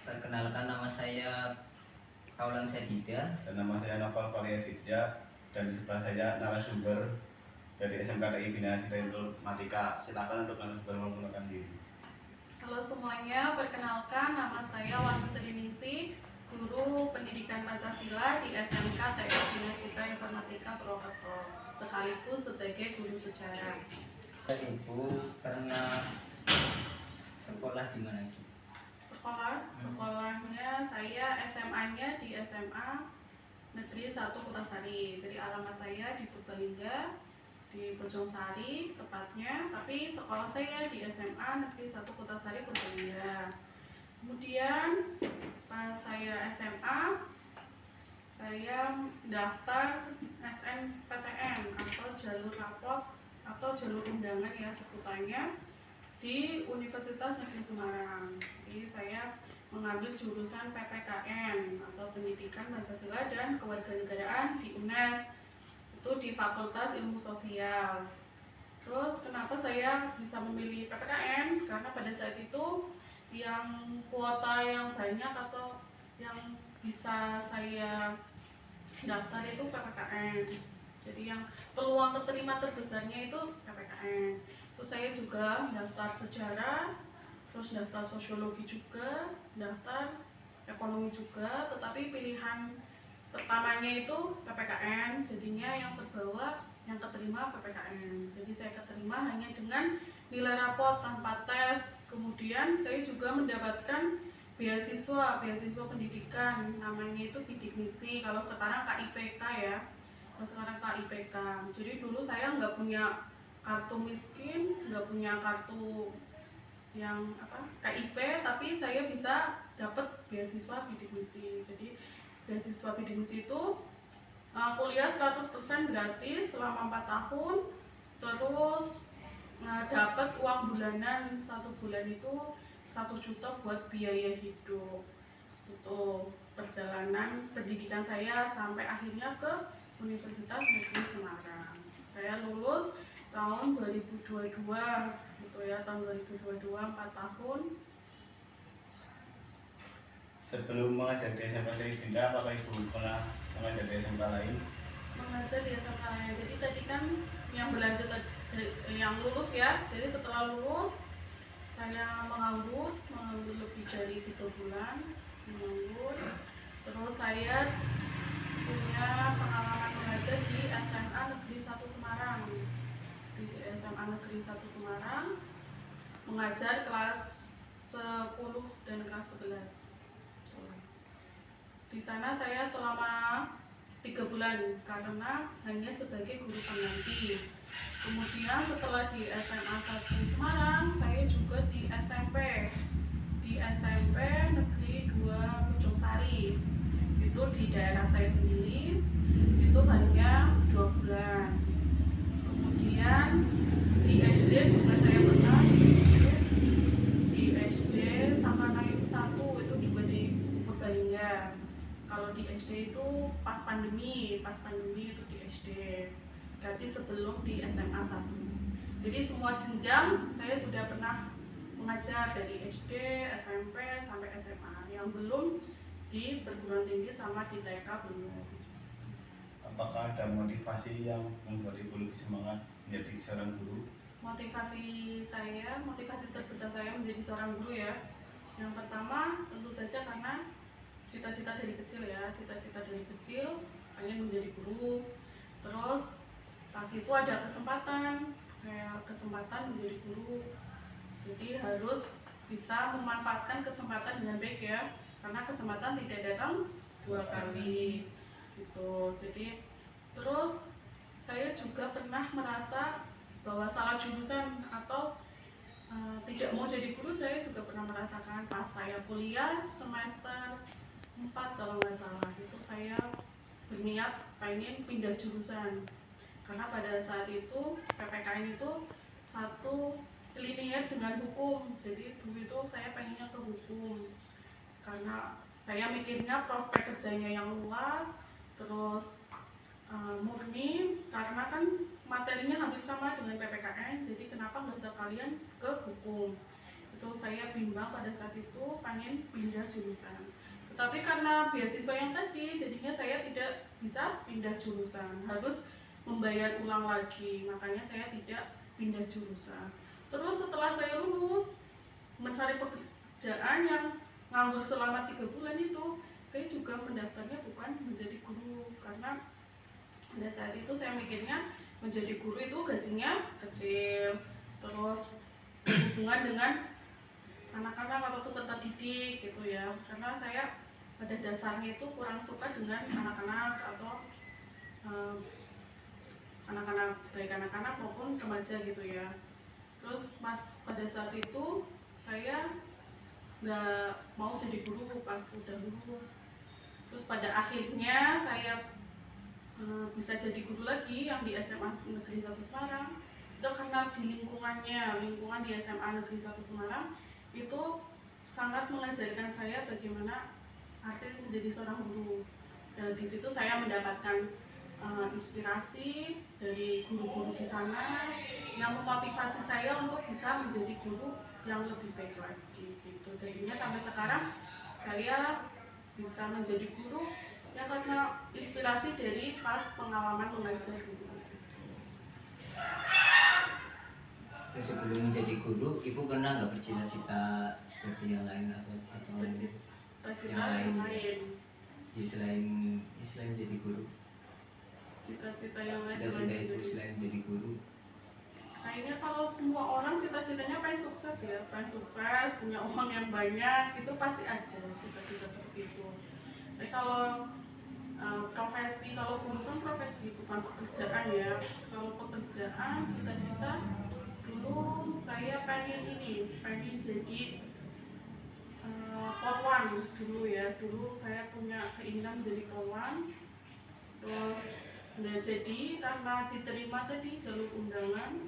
Perkenalkan, nama saya Kaulan Sedida. Dan nama saya Novel Paliaditya, dan di sebelah saya narasumber dari SMKTI Bina Cita Informatika. Silakan untuk narasumber memperkenalkan diri. Halo semuanya, perkenalkan nama saya Wanita Diningsih, guru pendidikan Pancasila di SMKTI Bina Cita Informatika Purwokerto, sekaligus sebagai guru sejarah. Ibu pernah sekolah di mana sih? Sekolahnya saya SMA-nya di SMA Negeri 1 Kutasari. Jadi alamat saya di Purbalingga, di Bojongsari tepatnya, tapi sekolah saya di SMA Negeri 1 Kutasari Purbalingga. Kemudian pas saya SMA, saya daftar SNPTN atau jalur rapot atau jalur undangan ya sebutannya di Universitas Negeri Semarang. Jadi saya mengambil jurusan PPKN atau Pendidikan Pancasila dan Kewarganegaraan di UNES, itu di Fakultas Ilmu Sosial. Terus kenapa saya bisa memilih PPKN? Karena pada saat itu yang kuota yang banyak atau yang bisa saya daftar itu PPKN. Jadi yang peluang keterima terbesarnya itu PPKN. Terus saya juga daftar sejarah, terus daftar sosiologi juga, daftar ekonomi juga, tetapi pilihan pertamanya itu PPKN, jadinya yang terbawa yang keterima PPKN. Jadi saya keterima hanya dengan nilai rapot tanpa tes. Kemudian saya juga mendapatkan beasiswa pendidikan, namanya itu bidik misi. Kalau sekarang KIPK ya, kalau sekarang KIPK. Jadi dulu saya nggak punya kartu miskin, nggak punya kartu yang KIP, tapi saya bisa dapat beasiswa bidik misi. Jadi beasiswa bidik misi itu kuliah 100% gratis selama 4 tahun, terus dapat uang bulanan 1 bulan itu 1 juta buat biaya hidup. Itu perjalanan pendidikan saya sampai akhirnya ke Universitas Negeri Semarang. Saya lulus tahun 2022 gitu ya, tahun 2022 4 tahun. Sebelum mengajar di SMKTI Bina, apakah Ibu pernah mengajar di SMK lain? Mengajar di SMK lain. Jadi tadi kan yang berlanjut yang lulus ya. Jadi setelah lulus saya menganggur lebih dari 3 bulan menganggur. Terus saya punya pengalaman mengajar di SMA Negeri 1 Semarang. Di SMA Negeri 1 Semarang mengajar kelas 10 dan kelas 11. Di sana saya selama 3 bulan karena hanya sebagai guru pengganti. Kemudian setelah di SMA 1 Semarang, saya juga di SMP Negeri 2 Bojongsari. Itu di daerah saya sendiri, itu hanya 2 bulan. Kemudian di SD juga saya pernah di SD Sangkanayu 1, itu juga di Purbalingga. Kalau di SD itu pas pandemi itu di SD, berarti sebelum di SMA 1. Jadi semua jenjang saya sudah pernah mengajar, dari SD, SMP, sampai SMA. Yang belum di perguruan tinggi sama di TK belum. Apakah ada motivasi yang membuat Ibu lebih semangat menjadi seorang guru? Motivasi terbesar saya menjadi seorang guru ya, yang pertama tentu saja karena cita-cita dari kecil pengen menjadi guru. Terus pas itu ada kesempatan menjadi guru, jadi harus bisa memanfaatkan kesempatan dengan baik ya, karena kesempatan tidak datang 2 kali gitu. Jadi terus saya juga pernah merasa bahwa salah jurusan atau tidak mau jadi guru. Saya juga pernah merasakan pas saya kuliah semester 4 kalau nggak salah, itu saya berniat pengen pindah jurusan, karena pada saat itu PPKN itu satu linear dengan hukum. Jadi dulu itu saya pengennya ke hukum karena saya mikirnya prospek kerjanya yang luas, terus murni, karena kan materinya hampir sama dengan PPKN, jadi kenapa nggak sekalian ke hukum. Itu saya bimbang pada saat itu pengen pindah jurusan. Tetapi karena beasiswa yang tadi, jadinya saya tidak bisa pindah jurusan, harus membayar ulang lagi. Makanya saya tidak pindah jurusan. Terus setelah saya lulus mencari pekerjaan yang nganggur selama 3 bulan itu, saya juga mendaftarnya bukan menjadi guru, karena pada saat itu saya mikirnya menjadi guru itu gajinya kecil, terus hubungan dengan anak-anak atau peserta didik gitu ya, karena saya pada dasarnya itu kurang suka dengan anak-anak atau anak-anak, baik anak-anak maupun remaja gitu ya. Terus pada saat itu saya nggak mau jadi guru pas udah lulus. Terus pada akhirnya saya bisa jadi guru lagi yang di SMA Negeri 1 Semarang. Itu karena di lingkungan di SMA Negeri 1 Semarang itu sangat mengajarkan saya bagaimana arti menjadi seorang guru. Dan di situ saya mendapatkan inspirasi dari guru-guru di sana yang memotivasi saya untuk bisa menjadi guru yang lebih baik lagi gitu. Jadinya sampai sekarang saya bisa menjadi guru ya karena inspirasi dari pas pengalaman mengajar guru. Terus sebelum menjadi guru, ibu pernah nggak bercita-cita seperti yang lain atau Cita-cita yang yang lain? lain. Ya, selain menjadi guru, Cita-cita yang lain cita-cita ibu selain menjadi guru. Kayaknya kalau semua orang cita-citanya pengen sukses ya, pengen sukses, punya uang yang banyak, itu pasti ada cita-cita seperti itu. Tapi kalau profesi, kalau guru kan profesi bukan pekerjaan ya. Kalau pekerjaan, cita-cita dulu saya pengen jadi polwan dulu ya. Dulu saya punya keinginan menjadi polwan, terus nggak jadi karena diterima tadi jalur undangan,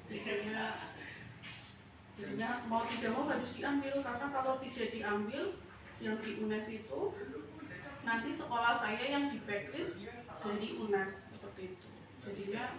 jadinya mau tidak mau harus diambil, karena kalau tidak diambil yang di UNES itu nanti sekolah saya yang di backlist dari UNES seperti itu, jadinya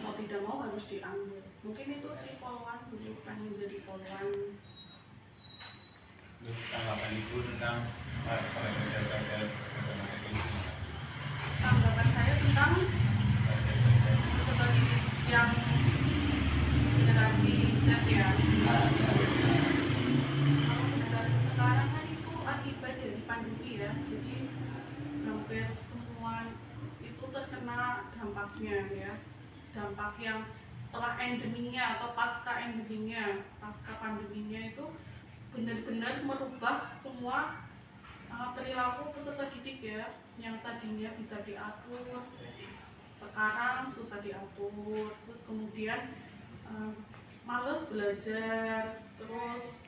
mau tidak mau harus diambil. Mungkin itu sih polwan, dulu pengen jadi polwan. Tanggapan ibu tentang pelajar-pelajar Tanggapan saya tentang seperti yang generasi Z ya. Kalau generasi sekarang kan itu akibat dari pandemi ya, jadi hampir semua itu terkena dampaknya ya. Dampak yang setelah endeminya atau pasca pandeminya itu benar-benar merubah semua perilaku peserta didik ya, yang tadinya bisa diatur sekarang susah diatur. Terus kemudian males belajar, terus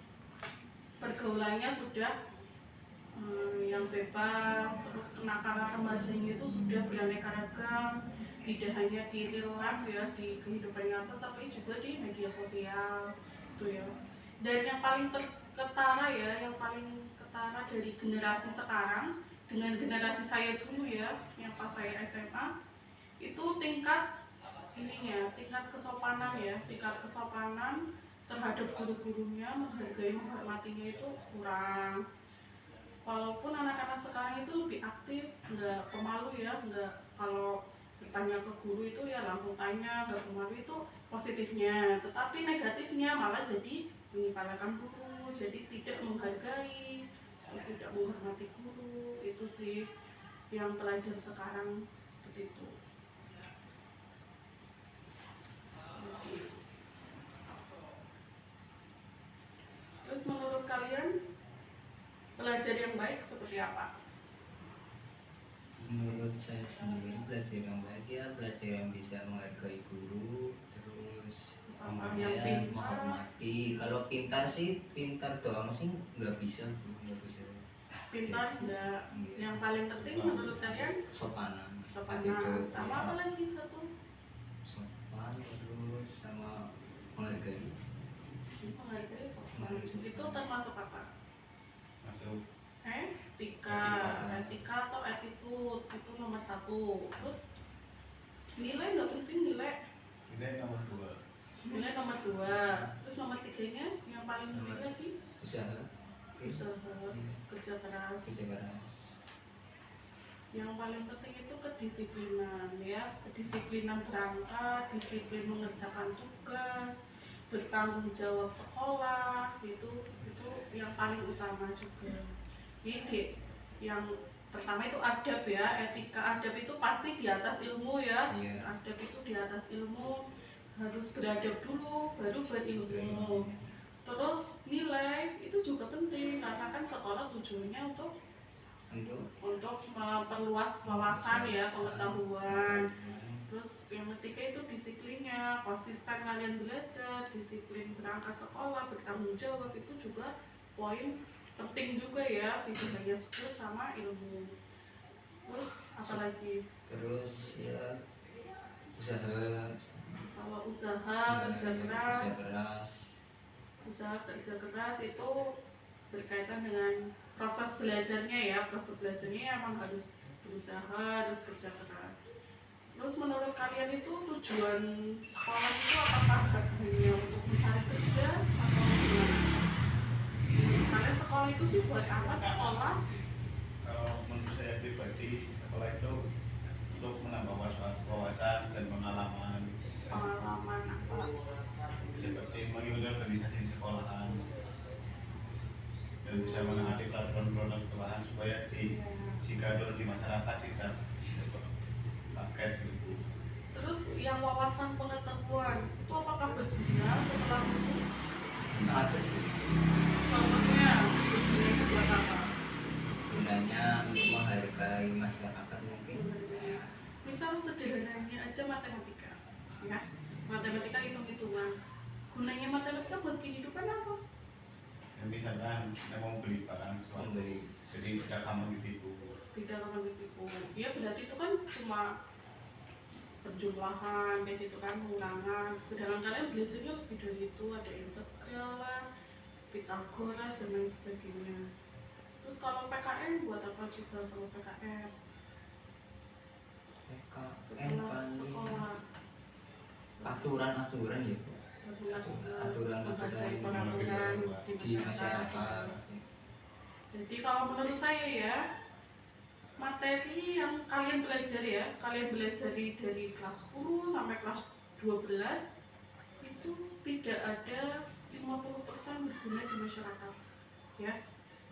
pergaulannya sudah yang bebas, terus kenakalan remajanya itu sudah beraneka ragam, tidak hanya di real life ya, di kehidupan nyata, tapi juga di media sosial gitu ya. Dan yang paling ketara dari generasi sekarang dengan generasi saya dulu ya, yang pas saya SMA itu tingkat kesopanan terhadap guru-gurunya, menghormatinya itu kurang. Walaupun anak-anak sekarang itu lebih aktif, nggak pemalu ya, nggak kalau bertanya ke guru itu ya langsung tanya, nggak pemalu, itu positifnya. Tetapi negatifnya malah jadi menyepelekan guru, jadi tidak menghargai, terus tidak menghormati guru. Itu sih yang pelajar sekarang seperti itu. Terus menurut kalian pelajar yang baik seperti apa? Menurut saya sendiri, pelajar yang baik ya pelajar yang bisa menghargai guru, terus kemudian menghormati. Kalau pintar doang sih nggak bisa. Pintar enggak. Yang paling penting menurut kalian Sopanan. sama apa lagi satu? Sopan, terus sama menghargai. Sopan itu termasuk apa? masuk Etika atau attitude itu nomor 1. Terus nilai nggak penting, nilai nomor 2. Nilai nomor 2. Terus nomor 3-nya yang paling penting Nomor lagi usaha, usaha, Iya. kerja keras. kerja keras. Yang paling penting itu kedisiplinan ya, kedisiplinan berangkat, disiplin mengerjakan tugas, bertanggung jawab sekolah, itu yang paling utama juga. Ini yang pertama itu adab ya, etika. Adab itu pasti di atas ilmu ya. Iya. Adab itu di atas ilmu, harus beradab dulu baru berilmu. Terus nilai itu juga penting karena kan sekolah tujuannya untuk memperluas wawasan ya, pengetahuan. Terus yang ketiga itu disiplinnya, konsisten kalian belajar, disiplin berangkat sekolah, bertanggung jawab, itu juga poin penting juga ya, tidak hanya skill sama ilmu. Terus apalagi? Terus ya usaha, Kalau usaha kerja keras, usaha kerja keras itu berkaitan dengan proses belajarnya ya, proses belajarnya emang harus berusaha, harus kerja keras. Terus menurut kalian itu tujuan sekolah itu apakah hanya untuk mencari kerja atau gimana? Kalian sekolah itu sih buat apa sekolah? Kalau menurut saya pribadi, sekolah itu untuk menambah wawasan dan pengalaman. Pengalaman apa? Seperti mengikuti organisasi di sekolahan dan bisa menghadapi peraturan-peraturan sekolahan supaya jika ada di masyarakat tidak kaget gitu. Terus yang wawasan pengetahuan itu apakah berguna setelah lulus? sangat berguna. Contohnya berguna buat apa? Gunanya untuk menghargai masyarakat mungkin. Misal sederhananya aja matematika, ya, matematika hitung-hitungan. Gunanya matematika buat kehidupan apa? Dan misalkan kita mau beli barang sesuatu, Membeli. jadi tidak gampang ditipu. Tidak akan ditipu. Ya berarti itu kan cuma penjumlahan kayak gitu kan, pengurangan. Sedangkan kalian belajarnya lebih dari itu, ada integral lah, Pitagoras dan lain sebagainya. Terus kalau PKN buat apa juga kalau PKN? Setelah sekolah Aturan-aturan ya Bu. Aturan-aturan peraturan di masyarakat. Jadi kalau menurut saya ya, materi yang kalian belajar ya, kalian belajari dari kelas 10 sampai kelas 12 itu tidak ada 50% berguna di masyarakat ya.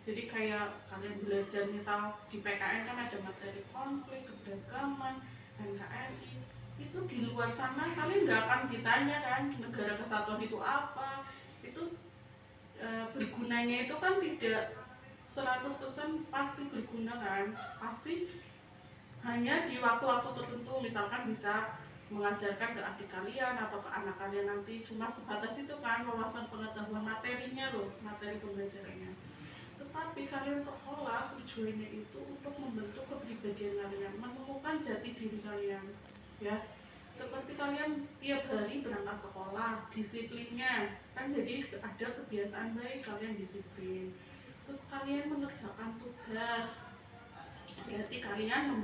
Jadi kayak kalian belajar misal di PKN kan ada materi konflik, keberagaman, NKRI, itu di luar sana kalian nggak akan ditanya kan negara kesatuan itu apa, itu bergunanya itu kan tidak 100% pasti berguna kan, pasti hanya di waktu-waktu tertentu, misalkan bisa mengajarkan ke adik kalian atau ke anak kalian nanti, cuma sebatas itu kan wawasan pengetahuan materinya loh, materi pembelajarannya. Tetapi kalian sekolah tujuannya itu untuk membentuk kepribadian kalian, menemukan jati diri kalian ya. Seperti kalian tiap hari berangkat sekolah, disiplinnya kan jadi ada kebiasaan baik, kalian disiplin. Terus kalian mengerjakan tugas, berarti kalian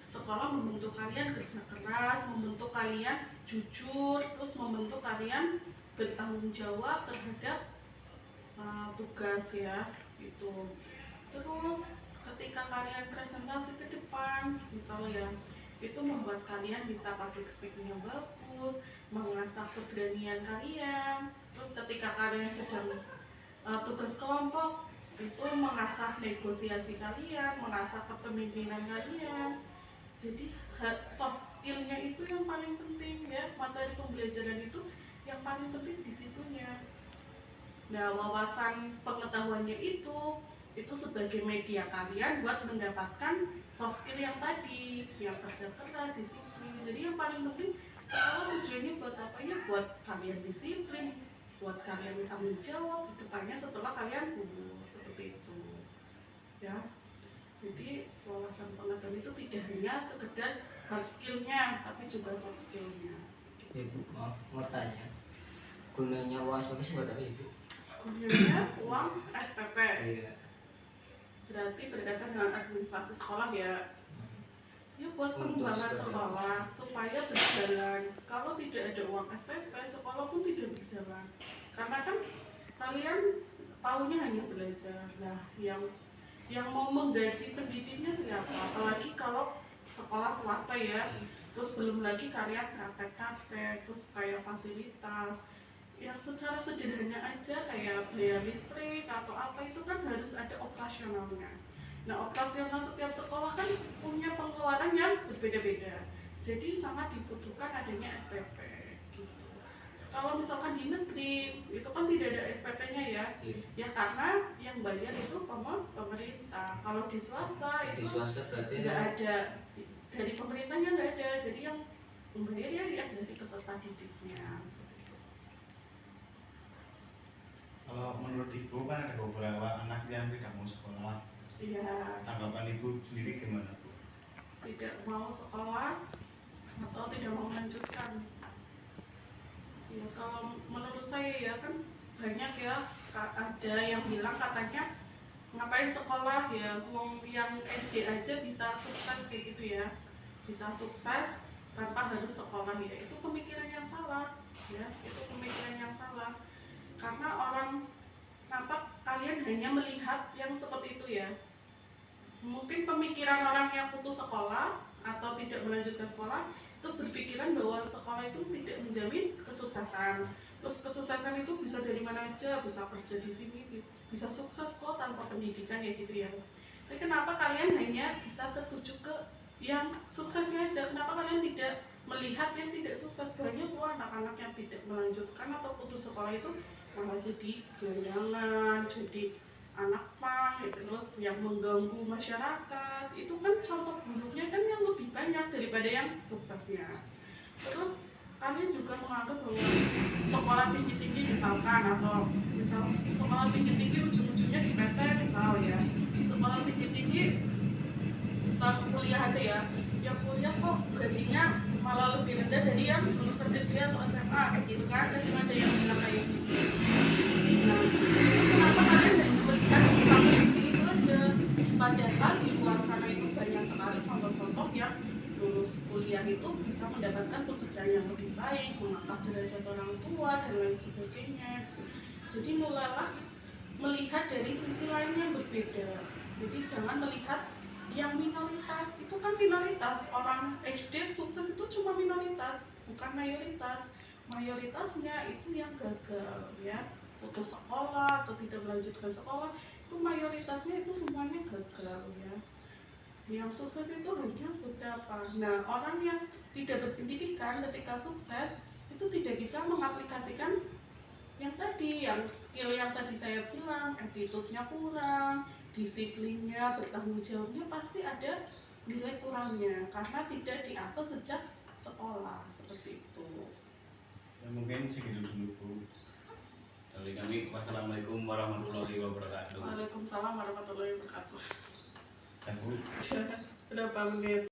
sekolah membentuk kalian kerja keras, membentuk kalian jujur, terus membentuk kalian bertanggung jawab terhadap tugas ya itu. Terus ketika kalian presentasi ke depan misalnya, itu membuat kalian bisa public speaking yang bagus, mengasah keberanian kalian. Terus ketika kalian sedang tugas kelompok, itu mengasah negosiasi kalian, mengasah kepemimpinan kalian. Jadi soft skillnya itu yang paling penting ya, materi pembelajaran itu yang paling penting di situnya. Nah, wawasan pengetahuannya itu sebagai media kalian buat mendapatkan soft skill yang tadi, yang kerja keras, disiplin. Jadi yang paling penting sekolah tujuannya buat apa ya? Buat kalian disiplin, buat kalian tanggung jawab depannya setelah kalian lulus, seperti itu. Ya. Jadi wawasan pengetahuan itu tidak hanya sekedar hard skillnya, tapi juga soft skillnya. Ibu, maaf, mau tanya. Gunanya uang SPP buat apa Ibu? Gunanya uang SPP. Iya. Berarti berkaitan dengan administrasi sekolah ya. Ya buat pengembangan sekolah supaya berjalan. Kalau tidak ada uang SPP, sekolah pun tidak berjalan. karena kan kalian taunya hanya belajar. Nah, yang mau menggaji pendidiknya siapa? Apalagi kalau sekolah swasta ya, terus belum lagi kalian praktek-praktek, terus kayak fasilitas yang secara sederhana aja kayak bayar listrik atau apa itu kan harus ada operasionalnya. Nah, operasional setiap sekolah kan punya pengeluaran yang berbeda-beda, jadi sangat dibutuhkan adanya SPP gitu. Kalau misalkan di negeri itu kan tidak ada SPP-nya ya, ya karena yang bayar itu pemerintah. Kalau di swasta Di itu swasta berarti nggak ada, dari pemerintahnya nggak ada, jadi yang membayar ya dari peserta didiknya. Kalau menurut ibu kan ada beberapa anak yang tidak mau sekolah. Iya, Tanggapan ibu sendiri gimana bu? tidak mau sekolah atau tidak mau melanjutkan. Ya kalau menurut saya ya kan banyak ya, ada yang bilang katanya ngapain sekolah ya, yang SD aja bisa sukses kayak gitu ya, bisa sukses tanpa harus sekolah ya. Itu pemikiran yang salah ya, itu pemikiran yang salah. Karena orang, kenapa kalian hanya melihat yang seperti itu ya? Mungkin pemikiran orang yang putus sekolah atau tidak melanjutkan sekolah itu berpikiran bahwa sekolah itu tidak menjamin kesuksesan. Terus kesuksesan itu bisa dari mana aja, bisa kerja di sini, bisa sukses kok tanpa pendidikan ya gitu ya. Tapi kenapa kalian hanya bisa tertuju ke yang suksesnya aja? Kenapa kalian tidak melihat yang tidak sukses? Banyak kok anak-anak yang tidak melanjutkan atau putus sekolah itu malah jadi gelandangan, jadi anak pang, terus yang mengganggu masyarakat. Itu kan contoh buruknya kan yang lebih banyak daripada yang suksesnya. Terus kalian juga menganggap bahwa sekolah tinggi-tinggi misalkan, atau misal sekolah tinggi-tinggi ujung-ujungnya di PT misal ya, sekolah tinggi-tinggi misal kuliah aja ya, yang kuliah kok gajinya malah lebih rendah dari yang lulusan SD atau SMA kayak gitu kan, dan ada yang bilang kayak gitu. Nah, kenapa kalian hanya melihat sampai sisi itu aja, padahal di luar sana itu banyak sekali contoh-contoh yang lulus kuliah itu bisa mendapatkan pekerjaan yang lebih baik, mengangkat derajat orang tua dan lain sebagainya. Jadi mulailah melihat dari sisi lain yang berbeda. Jadi jangan melihat yang minoritas. Itu kan minoritas, orang SD sukses itu cuma minoritas, bukan mayoritas. Mayoritasnya itu yang gagal ya, putus sekolah atau tidak melanjutkan sekolah, itu mayoritasnya itu semuanya gagal ya. Yang sukses itu hanya beberapa. Nah, orang yang tidak berpendidikan ketika sukses itu tidak bisa mengaplikasikan yang tadi, yang skill yang tadi saya bilang, attitude-nya kurang, disiplinnya, bertanggung jawabnya pasti ada nilai kurangnya karena tidak diasah sejak sekolah, seperti itu. Ya, mungkin segitu dulu bu dari kami. Wassalamualaikum warahmatullahi wabarakatuh. Waalaikumsalam warahmatullahi wabarakatuh. Ya bu. Berapa menit?